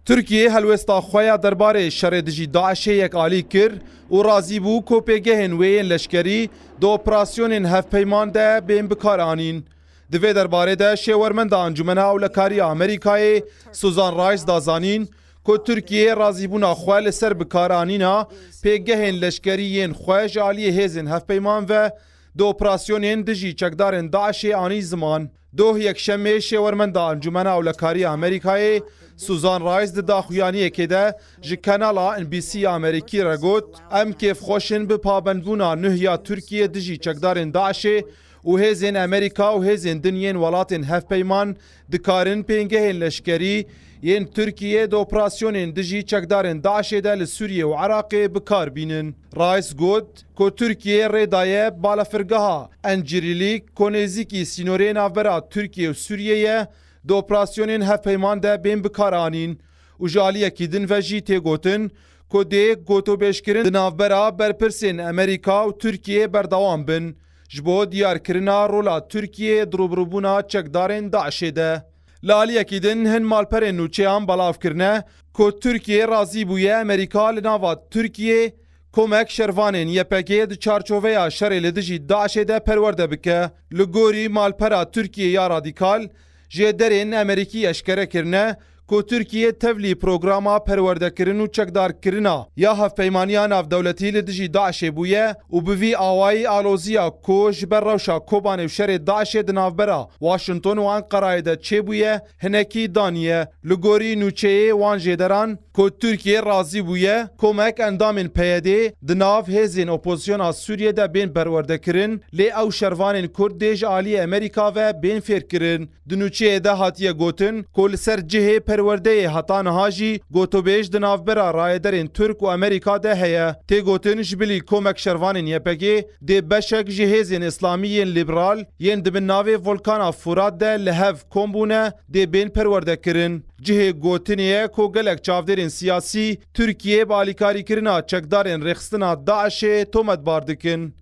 Türkiye helwesta xweya derbarê şerê dijî Daişê yek alî kir û razî bû ku pêgehên wê yên leşkerî di operasyonên hevpeyman de bên bikar anîn. Di vê derbarê de şêwermenda Encûmena Ewlekarî ya Amerîkayê Susan Rice da zanîn ku Tirkiye razîbûna xwe li ser bikaranîna pêgehên leşkerî yên xwe ji aliyê hêzên hevpeyman ve di operasyonên dijî çekdarên Daişê anî ziman. Doh yekşemê şêwermenda Encûmena Ewlekarî ya Amerîkayê Susan Rice di daxuyaniyekê de ji kanala NBC ya Amerîkî re got em kêfxweşin bi pabendbûna nûhiya Tirkiye dijî çekdarên Daişê û hêzên Amerîka û hêzên din yên welatên hevpeyman dikarin pêngehên leşkerî yên Tirkiye di operasyonên dijî çekdarên Daişê de li Sûriye û Iraqê bikar bînin. Rice got ku Tirkiye rê daye balafirgeha Encirîlîk ku nêzîkî sînorê navbera Tirkiye û Sûriyeyê di operasyonên hevpeyman de bên bikar anîn û ji aliyekî din ve jî tê gotin ku dê gotûbêjkirin di navbera berpirsên Amerîka û Tirkiye berdewam bin ji bo diyarkirina rola Tirkiye di rûbirûbûna çekdarên Daişê de. Li aliyekî din hin malperên nûçeyan belavkirine ku Tirkiye razî bûye Amerîka li nava Tirkiye komek şervanên YPG di çarçoveya şerê li dijî Daişê de perwerde bike. Li gorî malpera Tirkiye ya radîkal ji derên Amerîkî eşkere kirine ku Tirkiye tevlî programa perwerdekirin û çekdarkirina ya hevpeymaniya navdewletî li dijî Daişê bûye û bi vî awayî aloziya ku ji ber rewşa Kobanê û şerê Daişê di navbera Washington û Enqerayê de çêbûye hinekî daniye. Li gorî nûçeyê wan jêderan ku Tirkiye razî bûye komek endamên PYD di nav hêzên opozisyona Sûriye de bên perwerdekirin lê ew şervanên Kurd dê ji aliyê Amerîka ve bên fêrkirin. Di nûçeyê de hatiye gotin ku li ser cihê perwerdeyê heta niha jî gotûbêj di navbera rayederên Türk û Amerîka de heye. Tê gotin ji bilî komek şervanên YPG dê beşek ji hêzên İslamî yên liberal yên dibin navê Volkana Furat de li hev kombûne dê bên perwerdekirin. Cihê gotinê ye ku gelek çavdêrên siyasî Tirkiye bi alîkarîkirina çekdarên rêxistina Daişê tometbar dikin.